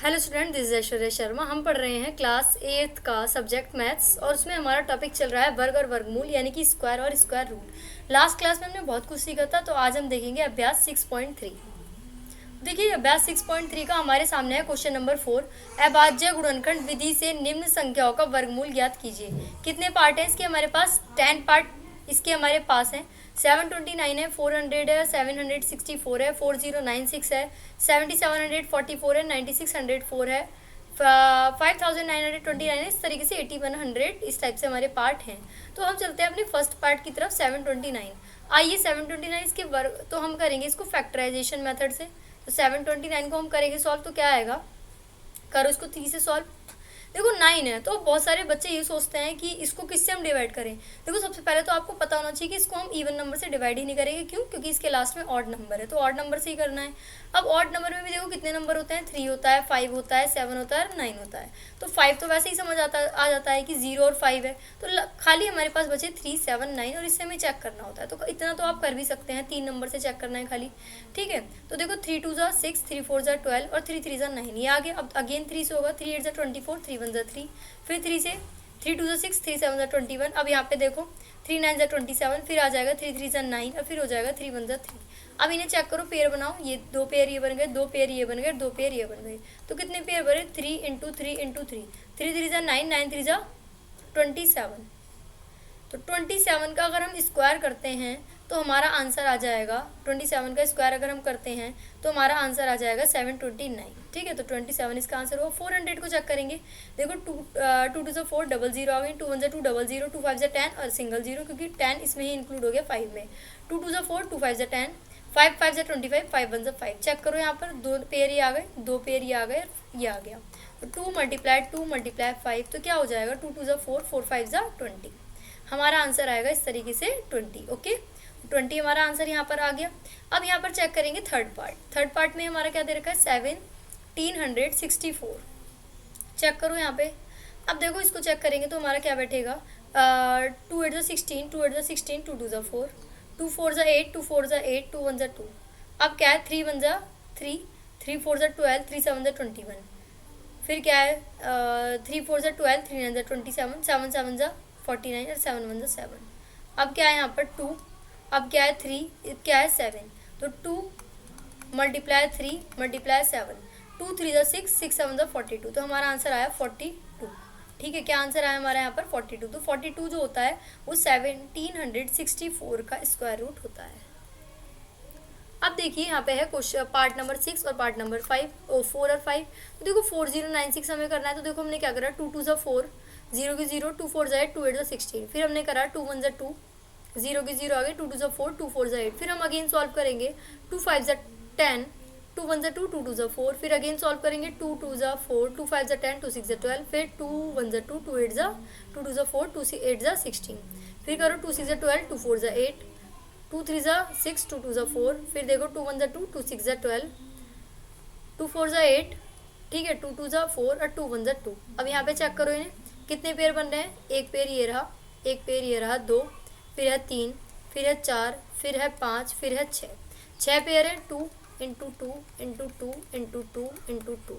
Hello student, this is Aishwarya Sharma. हम पढ़ रहे हैं क्लास 8 का सब्जेक्ट मैथ्स और उसमें हमारा टॉपिक चल रहा है वर्ग और वर्गमूल यानी कि स्क्वायर और स्क्वायर रूट। लास्ट क्लास में हमने बहुत कुछ सीखा था, तो आज हम देखेंगे अभ्यास 6.3। देखिए अभ्यास 6.3 का हमारे सामने है क्वेश्चन नंबर 4। अभाज्य गुणनखंड विधि से निम्न संख्याओं का वर्गमूल ज्ञात कीजिए। कितने पार्ट है इसके हमारे पास? 10 पार्ट इसके हमारे पास हैं। 729 है, 400 है, 764 है, 4096 है, 7744 है, 9604 है, 5929 है। इस तरीके से 8100 इस टाइप से हमारे पार्ट हैं। तो हम चलते हैं अपने फर्स्ट पार्ट की तरफ, 729। आइए 729 इसके वर्ग तो हम करेंगे इसको फैक्टराइजेशन मेथड से। तो 729 को हम करेंगे सॉल्व, तो क्या आएगा? करो इसको 3 से सॉल्व। देखो 9 है, तो बहुत सारे बच्चे ये सोचते हैं कि इसको किससे हम डिवाइड करें। देखो सबसे पहले तो आपको पता होना चाहिए कि इसको हम इवन नंबर से डिवाइड ही नहीं करेंगे। क्यों? क्योंकि इसके लास्ट में ऑड नंबर है, तो ऑड नंबर से ही करना है। अब ऑड नंबर में भी देखो कितने नंबर होते हैं, 3 होता है, 5 होता है, 7 होता है और 9 होता है। तो 5 तो वैसे ही समझ आ जाता है कि 0 और 5 है, तो खाली हमारे पास बचे 3, 7, 9 और इससे हमें चेक करना होता है। तो इतना तो आप कर भी सकते हैं, 3 नंबर से चेक करना है खाली। ठीक है, तो देखो 3 2 ज़ा 6, 3 4 ज़ा 12 और 3 3 ज़ा 9, ये आ गया। अब अगेन 3 से होगा, 3 8 ज़ा 24, 3 1 ज़ा 3, फिर 3 से 3 2 ज़ा 6, 3 7 ज़ा 21। अब यहाँ पे देखो 3 9 ज़ा 27, फिर आ जाएगा 3 3 ज़ा 9 और फिर हो जाएगा 3 1 ज़ा 3। अब इन्हें चेक करो, पेयर बनाओ। ये 2 पेयर ये बन गए, 2 पेयर ये बन गए, 2 पेयर ये बन गए। तो कितने पेयर बने? 3 इंटू 3 इंटू 3, 3 3 ज़ा 9, 9 3 ज़ा 27। तो 27 का अगर हम स्क्वायर करते हैं तो हमारा आंसर आ जाएगा, 27 का स्क्वायर अगर हम करते हैं तो हमारा आंसर आ जाएगा 729। ठीक है, तो 27 इसका आंसर होगा। 400 को चेक करेंगे। देखो 2 2 ज़ा 4, डबल जीरो आ गई, 2 1 ज़ा 2, डबल जीरो, 2 5 ज़ा 10 और सिंगल जीरो, क्योंकि 10 इसमें ही इंक्लूड हो गया 5 में। 2 2 ज़ा 4, 2 5 ज़ा 10, 5 5 ज़ा 25, 5 1 ज़ा 5। चेक करो यहाँ पर 2 पेयर ये आ गए, 2 पेयर ये आ गए, ये आ गया। तो 2 मल्टीप्लाई 5, तो क्या हो जाएगा? 2 2 ज़ा 4, 4 5 ज़ा 20। हमारा आंसर आएगा इस तरीके से 20। ओके, 20 हमारा आंसर यहाँ पर आ गया। अब यहाँ पर चेक करेंगे थर्ड पार्ट। थर्ड पार्ट में हमारा क्या दे रखा है? 1764। चेक करो यहाँ पे। अब देखो इसको चेक करेंगे तो हमारा क्या बैठेगा? 2 8 ज़ा 16, 2 8 ज़ा 16, 2 2 ज़ा 4, 2 4 ज़ा 8, 2 4 ज़ा 8, 2 1 ज़ा 2। अब क्या है? 3 1 ज़ा 3, 3 4 ज़ा 12, 3 7 ज़ा 21। फिर क्या है? 3 4 ज़ा 12, 3 9 ज़ा 27, 7 7 ज़ा 49 और 7 1 ज़ा 7। अब क्या है यहाँ पर? 2। अब क्या है? 3, क्या है? 7। तो 2 मल्टीप्लाई 3 मल्टीप्लाई 7, 2 3 ज़ा 6, 6 7 ज़ा 42। तो हमारा आंसर आया 42। ठीक है, क्या आंसर आया हमारा यहाँ पर? 42। तो 42 जो होता है वो 1764 का स्क्वायर रूट होता है। अब देखिए यहाँ पे है क्वेश्चन पार्ट नंबर 6 और पार्ट नंबर 5 और 4 और 5। तो देखो 4096 हमें करना है। तो देखो हमने क्या करा? 2 2 ज़ा 4, 0 की 0, 2 4 ज़ा 8, 2 8 ज़ा 16। फिर हमने करा 2 1 ज़ा 2, 0 की 0 आ गई, 2 2 ज़ा 4, 2 4 ज़ा 8। फिर हम अगेन सॉल्व करेंगे 2 5 ज़ा 10, 2 1 ज़ा 2, 2 2 ज़ा 4। फिर अगेन सॉल्व करेंगे 2 2 ज़ा 4, 2 5 ज़ा 10, 2 6 ज़ा 12। फिर 2 1 ज़ा 2, 2 8 ज़ा 2 2 ज़ा 4, 2 8 ज़ा 16। फिर करो 2 6 ज़ा 12, 2 4 ज़ा 8, 2 3 ज़ा 6, 2 2 ज़ा 4। फिर देखो 2 1 ज़ा 2, 2 6 ज़ा 12, 2 4 ज़ा 8। ठीक है, 2 2 ज़ा 4 और 2 1 ज़ा 2। अब यहाँ पे चेक करो इन्हें कितने पेयर बन रहे हैं। एक पेयर ये रहा, एक पेयर ये रहा, 2, फिर है 3, फिर है 4, फिर है 5, फिर है 6। 6 पेयर है, 2 इंटू 2 इंटू 2 इंटू 2 इंटू 2,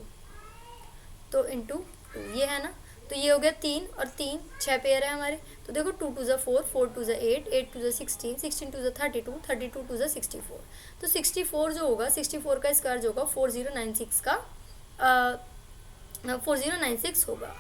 तो इंटू 2 ये है ना। तो ये हो गया 3 और 3, 6 पेयर है हमारे। तो देखो 2 2 ज़ा 4, 4 2 ज़ा 8, 8 2 ज़ा 16, 16 2 ज़ा 32, 32 2 ज़ा 64। तो 64 जो होगा, 64 का स्क्वायर जो होगा 4096 का 4096 होगा।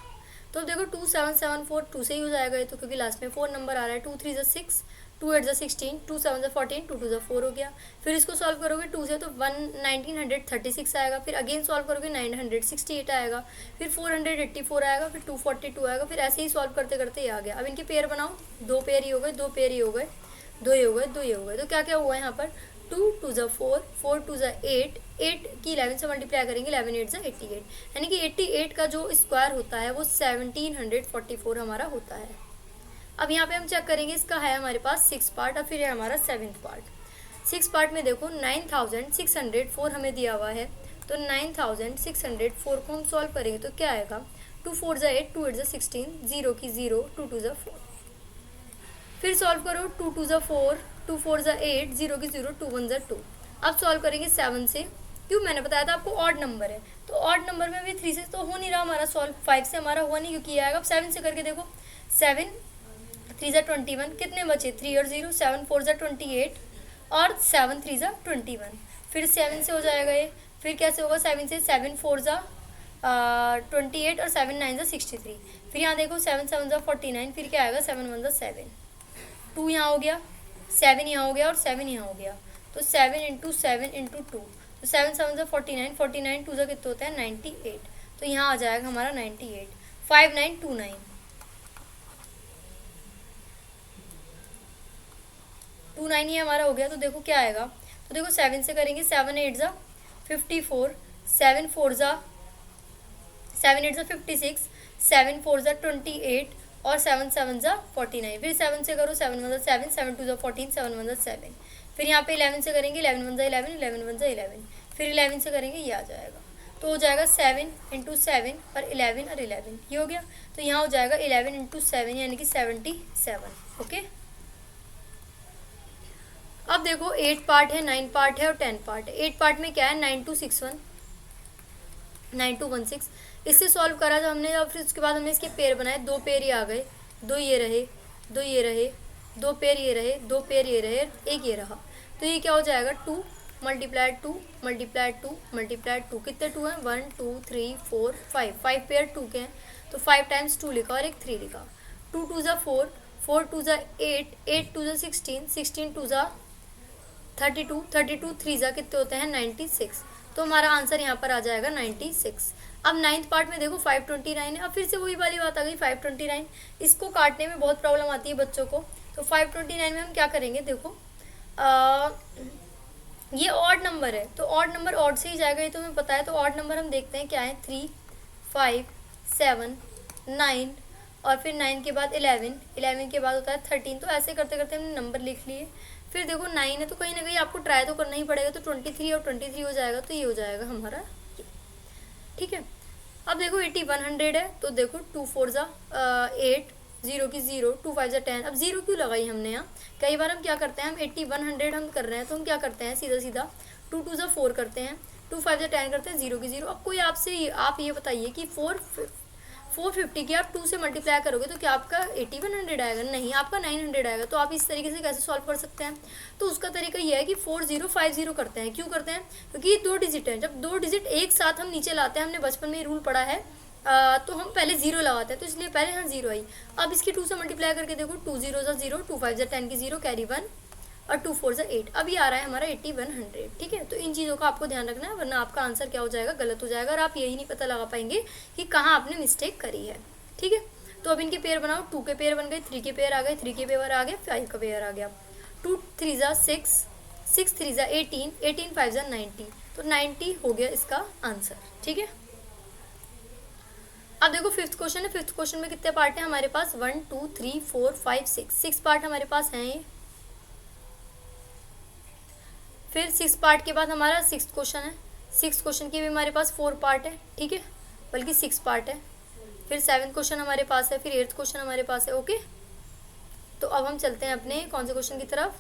तो देखो 2 7 7 4, 2 से ही हो जाएगा ये तो, क्योंकि लास्ट में 4 नंबर आ रहा है। 2 3 ज़ा 6, 2 8 ज़ा 16, 2 7 ज़ा 14, 2 2 ज़ा 4 हो गया। फिर इसको सॉल्व करोगे 2 से तो 1936 आएगा। फिर अगेन सॉल्व करोगे 968 आएगा। फिर 484 आएगा, फिर 242 आएगा। फिर ऐसे ही सॉल्व करते करते ये आ गया। अब इनके पेयर बनाओ, 2 पेयर ही हो गए, 2 पेयर ही हो गए, 2 ही हो गए, 2 ही हो गए। तो क्या क्या हुआ यहाँ पर? 2 2 ज़ा 4, 4 2 ज़ा 8, 8 की 11 से मल्टीप्लाई करेंगे, 11 8 ज़ा 88, यानी कि 88 का जो स्क्वायर होता है वो 1744 हमारा होता है। अब यहाँ पे हम चेक करेंगे, इसका है हमारे पास 6 पार्ट और फिर है हमारा 7th पार्ट। 6 पार्ट में देखो 9604 हमें दिया हुआ है। तो 9604 को हम सॉल्व करेंगे तो क्या आएगा? 2 4 ज़ा 8, 2 8 ज़ा 16, 0 की 0, 2 2 ज़ा 4। फिर सॉल्व करो 2 2 ज़ा 4, 2 4 ज़ा 8, 0 की 0, 2 1 ज़ा 2। अब सॉल्व करेंगे 7 से। क्यों, मैंने बताया था आपको ऑड नंबर है, तो ऑड नंबर में भी 3 से तो हो नहीं रहा हमारा सॉल्व, 5 से हमारा हुआ नहीं क्योंकि ये आएगा। अब 7 से करके देखो, 7 3 ज़ा 21, कितने बचे 3 और 0, 7 4 ज़ा 28 और 7 3 ज़ा 21, फिर 7 से हो जाएगा ये, फिर कैसे होगा 7 से, 7 4 ज़ा 28 और 7 9 ज़ा 63, फिर यहाँ देखो 7 7 ज़ा 49, फिर क्या आएगा 7 1 ज़ा 7, 2 यहाँ हो गया, 7 यहाँ हो गया और 7 यहाँ हो गया, तो 7 इंटू 7 इंटू 2, तो 7 7 ज़ा 49, 49 2 ज़ा कितना होता है 98, तो यहाँ आ जाएगा हमारा 98, 5929, 29 ही हमारा हो गया। तो देखो क्या आएगा, तो देखो 7 से करेंगे, 7 8 ज़ा 54, 7 4 ज़ा 7 8 ज़ा 56, 7 4 ज़ा 28 और 7 7 ज़ा 49, फिर 7 से करो, 7 1 ज़ा 7, 7 2 ज़ा 14, 7 1 ज़ा 7, फिर यहाँ पे 11 से करेंगे, 11 1 ज़ा 11, 11 1 ज़ा 11, फिर 11 से करेंगे, ये आ जाएगा, तो हो जाएगा 7 इंटू 7 और 11 और 11, ये हो गया। तो यहाँ हो जाएगा 11 इंटू 7 यानी कि 77। ओके, अब देखो 8 पार्ट है, 9 पार्ट है और 10 पार्ट है। 8 पार्ट में क्या है, 9261 9216, इससे सॉल्व करा था हमने, और फिर उसके बाद हमने इसके पेयर बनाए, 2 पेयर ये आ गए, 2 ये रहे, 2 ये रहे, 2 पेयर ये रहे, 2 पेयर ये रहे, एक ये रहा, तो ये क्या हो जाएगा 2 मल्टीप्लाइड 2 मल्टीप्लाइड 2 मल्टीप्लाइड 2, कितने 2 हैं 1 2 3 4 5, 5 पेयर 2 के हैं, तो 5 टाइम्स 2 लिखा और एक 3 लिखा, 2 2 ज़ा 4, 4 2 ज़ा 8, 8 2 ज़ा 16, 16 2 ज़ा 32, 32 3 ज़ा कितने होते हैं 96, तो हमारा आंसर यहाँ पर आ जाएगा 96। अब 9th पार्ट में देखो 529 है, अब फिर से वही वाली बात आ गई 529, इसको काटने में बहुत प्रॉब्लम आती है बच्चों को, तो 529 में हम क्या करेंगे, देखो ये ऑड नंबर है, तो ऑड नंबर ऑड से ही जाएगा, ये तो हमें पता है, तो ऑड नंबर हम देखते हैं क्या है, 3 5 7 9 और फिर 9 के बाद 11, 11 के बाद होता है 13, तो ऐसे करते करते हमने नंबर लिख लिए। फिर देखो 9 है, तो कहीं ना कहीं आपको ट्राई तो करना ही पड़ेगा, तो 23 और 23 हो जाएगा, तो ये हो जाएगा हमारा, ठीक है। अब देखो 8100 है, तो देखो 2 4 ज़ा 8, 0 की 0, 2 5 ज़ा 10, अब 0 क्यों लगाई हमने यहाँ, कई बार हम क्या करते हैं, हम 8100 हम कर रहे हैं, तो हम क्या करते हैं सीधा सीधा 2 2 ज़ा 4 करते हैं, 2 5 ज़ा 10 करते हैं, 0 की 0। अब कोई आपसे आप ये बताइए कि 450 की आप 2 से मल्टीप्लाई करोगे तो क्या आपका 8100 आएगा, नहीं, आपका 900 आएगा, तो आप इस तरीके से कैसे सॉल्व कर सकते हैं, तो उसका तरीका यह है कि 4050 करते हैं, क्यों करते हैं, क्योंकि ये 2 डिजिट हैं, जब 2 डिजिट एक साथ हम नीचे लाते हैं, हमने बचपन में रूल पढ़ा है, तो हम पहले 0 लगाते हैं, तो इसलिए पहले यहाँ 0 आई। अब इसकी 2 से मल्टीप्लाई करके देखो, 2 0 ज़ा 0, 2 5 ज़ा 10 की 0 कैरी 1 और 2 4 ज़ा 8, अभी आ रहा है हमारा 8100, ठीक है। तो इन चीज़ों का आपको ध्यान रखना है, वरना आपका आंसर क्या हो जाएगा, गलत हो जाएगा, और आप यही नहीं पता लगा पाएंगे कि कहाँ आपने मिस्टेक करी है, ठीक है। तो अब इनके पेयर बनाओ, 2 के पेयर बन गए, 3 के पेयर आ गए, 3 के पेयर आ गए, 5 का पेयर आ गया, 2 3 ज़ा 6, 6 3 ज़ा 18, 18 5 ज़ा 90, तो 90 हो गया इसका आंसर, ठीक है। अब देखो 5th क्वेश्चन है, 5th क्वेश्चन में कितने पार्ट हैं हमारे पास, 1 2 3 4 5 6 पार्ट हमारे पास हैं ये। फिर 6 पार्ट के बाद हमारा 6th क्वेश्चन है, 6th क्वेश्चन के भी हमारे पास 4 पार्ट है, ठीक है, बल्कि 6 पार्ट है। फिर 7th क्वेश्चन हमारे पास है, फिर 8th क्वेश्चन हमारे पास है, ओके। तो अब हम चलते हैं अपने कौन से क्वेश्चन की तरफ,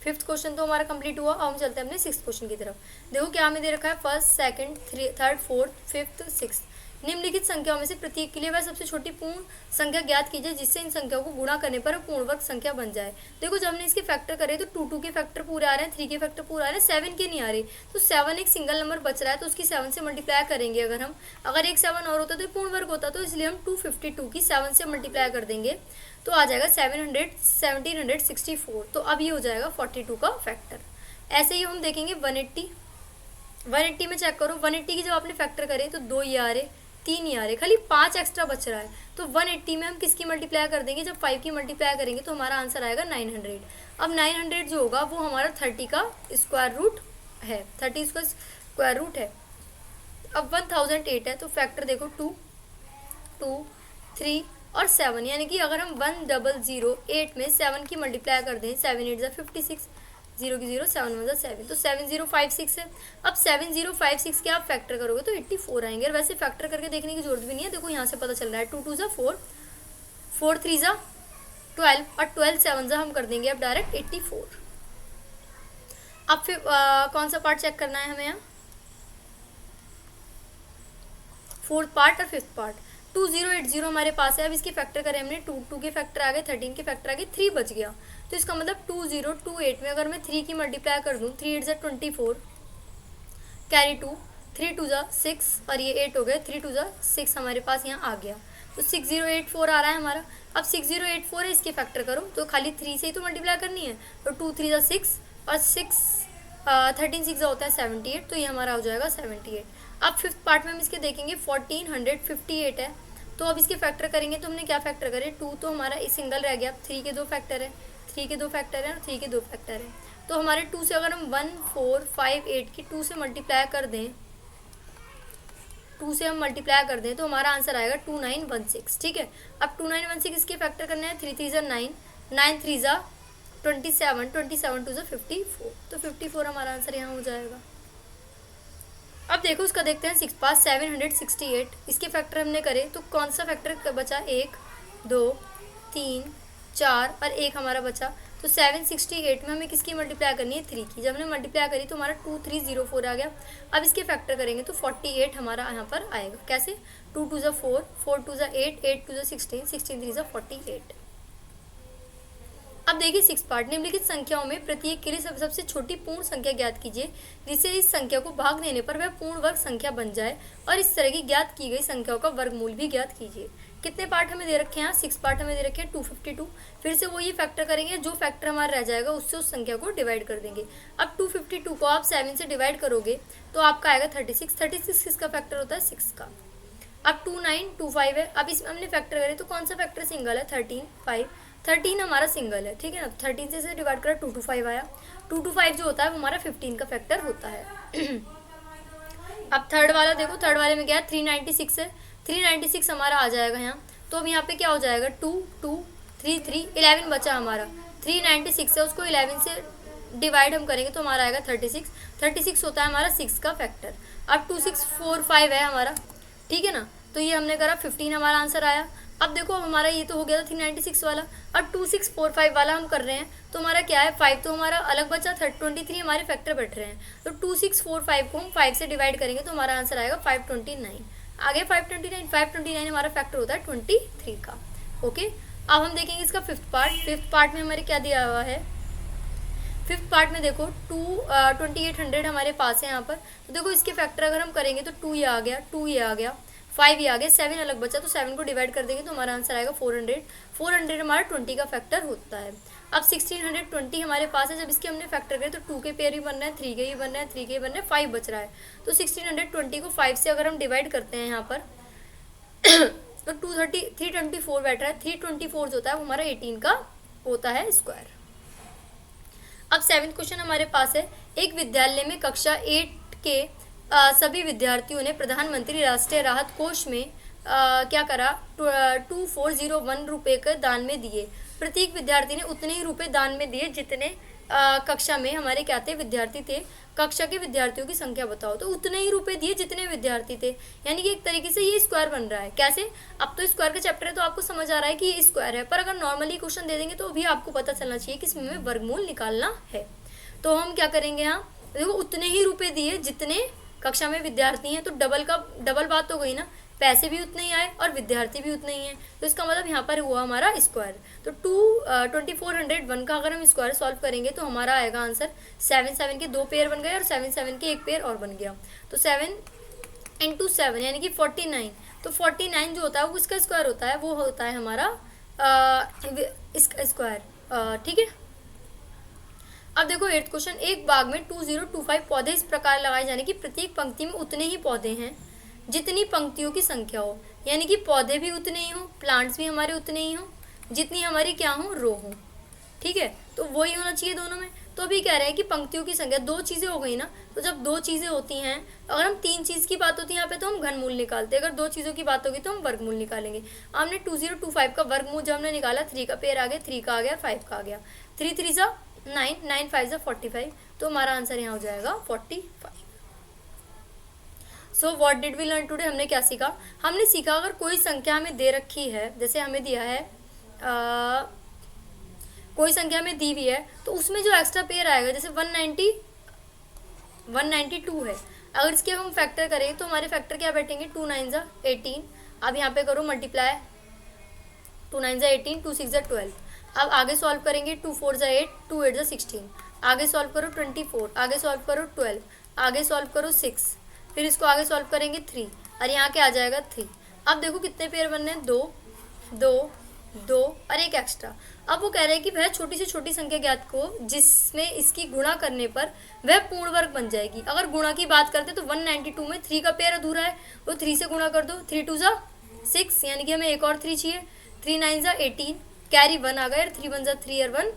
फिफ्थ क्वेश्चन तो हमारा कंप्लीट हुआ। अब हम चलते हैं अपने 6th क्वेश्चन की तरफ। देखो क्या हमें दे रखा है, first second third fourth fifth sixth, निम्नलिखित संख्याओं में से प्रत्येक के लिए वह सबसे छोटी पूर्ण संख्या ज्ञात कीजिए जिससे इन संख्याओं को गुणा करने पर पूर्ण वर्ग संख्या बन जाए। देखो जब हमने इसके फैक्टर करे तो 2 के फैक्टर पूरे आ रहे हैं, 3 के फैक्टर पूरे आ रहे हैं, 7 के नहीं आ रहे, तो 7 एक सिंगल नंबर बच रहा है, तो उसकी 7 से मल्टीप्लाई करेंगे। अगर एक 7 और होता तो पूर्ण वर्ग होता, तो इसलिए हम 252 की 7 से मल्टीप्लाई कर देंगे, तो आ जाएगा 1764। तो अब ये हो जाएगा 42 का फैक्टर। ऐसे ही हम देखेंगे 180 में चेक करो, 180 की जब आपने फैक्टर करे तो 2 ये आ रहे, 3 ये आ रहे, खाली 5 एक्स्ट्रा बच रहा है, तो 180 में हम किसकी मल्टीप्लाई कर देंगे, जब 5 की मल्टीप्लाई करेंगे तो हमारा आंसर आएगा 900। अब 900 जो होगा वो हमारा 30 का स्क्वायर रूट है, 30 का स्क्वायर रूट है। अब 1008 है, तो फैक्टर देखो 2 2 3 और 7, यानी कि अगर हम 1008 में 7 की मल्टीप्लाई कर दें, 7 8 ज़ा 56, 0 की 0, 7 1 ज़ा 7, तो 7056 है। अब 7056 के आप फैक्टर करोगे तो 84 आएंगे, और वैसे फैक्टर करके देखने की जरूरत भी नहीं है, देखो यहाँ से पता चल रहा है 2 2 ज़ा 4, 4 3 ज़ा 12 और 12 7 हम कर देंगे अब डायरेक्ट 84। अब फिर कौन सा पार्ट चेक करना है हमें यहाँ, फोर्थ पार्ट और फिफ्थ पार्ट। 2080 हमारे पास है। अब इसके फैक्टर करें हमने, 2 के फैक्टर आ गए, 13 के फैक्टर आ गए, 3 बच गया। तो इसका मतलब 2028 में अगर मैं 3 की मल्टीप्लाई कर दूँ, 3 8 24 कैरी 2, 3 2 6 और ये 8 हो गए, 3 2 6 हमारे पास यहाँ आ गया। तो 6084 आ रहा है हमारा। अब 6084 है, इसके फैक्टर करो तो खाली 3 से ही तो मल्टीप्लाई करनी है। तो 2 3 6 और 6 13 6 होता है 78, तो ये हमारा हो जाएगा 78। अब फिफ्थ पार्ट में हम इसके देखेंगे 1458 है। तो अब इसके फैक्टर करेंगे तो हमने क्या फैक्टर करे, 2 तो हमारा सिंगल रह गया, 3 के 2 फैक्टर है, 3 के 2 फैक्टर है और 3 के 2 फैक्टर है। तो हमारे 2 से अगर हम 1458 की 2 से मल्टीप्लाई कर दें, 2 से हम मल्टीप्लाई कर दें तो हमारा आंसर आएगा 2916। ठीक है, अब 2916 इसके फैक्टर करने हैं, 3 3 9, 9 3 27, 27 2 54, तो 54 हमारा आंसर यहाँ हो जाएगा। अब देखो उसका देखते हैं 6 पास 768, इसके फैक्टर हमने करे तो कौन सा फैक्टर बचा, 1 2 3 4 और 1 हमारा बचा। तो 768 में हमें किसकी मल्टीप्लाई करनी है, 3 की। जब हमने मल्टीप्लाई करी तो हमारा 2304 आ गया। अब इसके फैक्टर करेंगे तो 48 हमारा यहाँ पर आएगा। कैसे, 2 2 4, 4 2 8, 8 2 16, 16 3 48। अब देखिए 6 पार्ट, निम्नलिखित संख्याओं में प्रत्येक के लिए सबसे छोटी पूर्ण संख्या ज्ञात कीजिए जिससे इस संख्या को भाग देने पर वह पूर्ण वर्ग संख्या बन जाए, और इस तरह की ज्ञात की गई संख्याओं का वर्गमूल भी ज्ञात कीजिए। कितने पार्ट हमें दे रखे हैं, 6 पार्ट हमें दे रखे हैं, 252। फिर से वो ये फैक्टर करेंगे, जो फैक्टर हमारा रह जाएगा उससे उस संख्या को डिवाइड कर देंगे। अब 252 को आप 7 से डिवाइड करोगे तो आपका आएगा 36। 36 किसका फैक्टर होता है, 6 का। अब 2925 है। अब इसमें हमने फैक्टर करे तो कौन सा फैक्टर सिंगल है, 13 5, 13 हमारा सिंगल है। ठीक है ना, 13 से डिवाइड करा 225 आया। 225 जो होता है वो हमारा 15 का फैक्टर होता है। अब थर्ड वाला देखो, थर्ड वाले में क्या है, 396 है, 396 हमारा आ जाएगा यहाँ। तो अब यहाँ पे क्या हो जाएगा, 2 2 3 3 11 बचा हमारा, 396 है, उसको 11 से डिवाइड हम करेंगे तो हमारा आएगा 36। 36 होता है हमारा 6 का फैक्टर। अब 2645 है हमारा, ठीक है ना, तो ये हमने करा 15 हमारा आंसर आया। अब देखो हमारा ये तो हो गया था 396 वाला। अब 2645 वाला हम कर रहे हैं तो हमारा क्या है, 5 तो हमारा अलग बचा, 23 हमारे फैक्टर बैठ रहे हैं। तो 2645 को हम 5 से डिवाइड करेंगे तो हमारा आंसर आएगा 529। आगे 529 हमारा फैक्टर होता है 23 का। ओके, अब हम देखेंगे इसका फिफ्थ पार्ट। फिफ्थ पार्ट में हमारे क्या दिया हुआ है, फिफ्थ पार्ट में देखो 2800 हमारे पास है यहाँ पर। तो देखो इसके फैक्टर अगर हम करेंगे तो 2 ये आ गया, 2 ये आ गया, 5 ये आ गया, 7 अलग बचा, तो 7 को डिवाइड कर देंगे तो हमारा आंसर आएगा 400। 400 हमारा 20 का फैक्टर होता है। अब 1620 हमारे पास है। जब इसके हमने फैक्टर करे तो 2 के पेयर भी बन रहे हैं, 3 के भी बन रहे हैं, 3 के भी बन रहे हैं, 5 बच रहा है। तो 1620 को 5 से अगर हम डिवाइड करते हैं यहाँ पर तो 324 बैठ रहा है। 324 जो होता है वो हमारा 18 का होता है स्क्वायर। अब 7th क्वेश्चन हमारे पास है, एक विद्यालय में कक्षा 8 के सभी विद्यार्थियों ने प्रधानमंत्री राष्ट्रीय राहत कोष में क्या करा, 2401 रुपये के दान में दिए। प्रत्येक विद्यार्थी ने उतने ही रुपए दान में दिए जितने कक्षा में हमारे क्या थे, विद्यार्थी थे। कक्षा के विद्यार्थियों की संख्या बताओ, तो उतने ही रुपए दिए जितने विद्यार्थी थे, यानी कि एक तरीके से ये स्क्वायर बन रहा है। कैसे, अब तो स्क्वायर का चैप्टर है तो आपको समझ आ रहा है कि ये स्क्वायर है, पर अगर नॉर्मली क्वेश्चन दे देंगे तो भी आपको पता चलना चाहिए कि इसमें वर्गमूल निकालना है। तो हम क्या करेंगे, यहाँ देखो उतने ही रुपए दिए जितने कक्षा में विद्यार्थी हैं, तो डबल बात हो गई ना, पैसे भी उतने ही आए और विद्यार्थी भी उतने ही हैं। तो इसका मतलब यहाँ पर हुआ हमारा स्क्वायर। तो 2401 का अगर हम स्क्वायर सॉल्व करेंगे तो हमारा आएगा आंसर 7 के 2 पेयर बन गए और 7 के 1 पेयर और बन गया। तो 7 × 7 यानी कि 49। तो 49 जो होता है वो इसका स्क्वायर होता है, वो होता है हमारा इसका स्क्वायर। ठीक है, अब देखो 8th क्वेश्चन, एक बाग में 2025 पौधे इस प्रकार लगाए जाने की प्रत्येक पंक्ति में उतने ही पौधे हैं जितनी पंक्तियों की संख्या हो, यानी कि पौधे भी उतने ही हो, प्लांट्स भी हमारे उतने ही हो, जितनी हमारी क्या हो, रो हो। ठीक है, तो वही होना चाहिए दोनों में। तो अभी कह रहे हैं कि पंक्तियों की संख्या, 2 चीज़ें हो गई ना, तो जब 2 चीज़ें होती हैं, अगर हम 3 चीज़ की बात होती है यहाँ पे तो हम घनमूल निकालते हैं, अगर 2 चीज़ों की बात होगी तो हम वर्गमूल निकालेंगे। हमने 2025 का वर्गमूल जब हमने निकाला, 3 का पेयर आ गया, 3 का आ गया, 5 का आ गया, 3 3 9, 9 5 45, तो हमारा आंसर यहाँ हो जाएगा 45। So what did we learn today, हमने क्या सीखा, हमने सीखा अगर कोई संख्या हमें दे रखी है, जैसे हमें दिया है कोई संख्या में दी हुई है तो उसमें जो एक्स्ट्रा पेयर आएगा, जैसे 192 है, अगर इसके हम फैक्टर करें तो हमारे फैक्टर क्या बैठेंगे, 2 9 ज़ा 18। अब यहाँ पे करो मल्टीप्लाई, 2 9 ज़ा 18, 2 6 ज़ा 12। अब आगे सॉल्व करेंगे, 2 4 ज़ा 8, 2 8 ज़ा 16। आगे सॉल्व करो 24, आगे सॉल्व करो 12, आगे सॉल्व करो 6, फिर इसको आगे सॉल्व करेंगे 3, और यहाँ के आ जाएगा 3। अब देखो कितने पेयर बनने हैं, 2 2 2 और एक एक्स्ट्रा। अब वो कह रहे हैं कि वह छोटी से छोटी संख्या ज्ञात को जिसमें इसकी गुणा करने पर वह पूर्ण वर्ग बन जाएगी। अगर गुणा की बात करते तो 192 में 3 का पेयर अधूरा है, वो 3 से गुणा कर दो, 3 2 ज़ा 6, यानी कि हमें एक और 3 चाहिए, 3 9 ज़ा 18, कैरी 1 आ गया, 3 1 ज़ा 3 और 1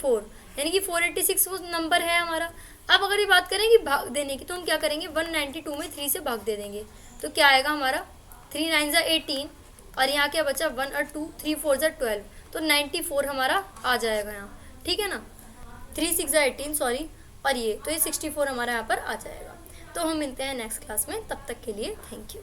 4, यानी कि 486 वो नंबर है हमारा। अब अगर ये बात करें कि भाग देने की, तो हम क्या करेंगे, 192 में 3 से भाग दे देंगे, तो क्या आएगा हमारा, 3 9 ज़ा 18, और यहाँ क्या बचा 1 और 2, 3 4 ज़ा 12, तो 94 हमारा आ जाएगा यहाँ, ठीक है ना, 3 6 ज़ा 18 सॉरी, और ये तो ये 64 हमारा यहाँ पर आ जाएगा। तो हम मिलते हैं नेक्स्ट क्लास में, तब तक के लिए थैंक यू।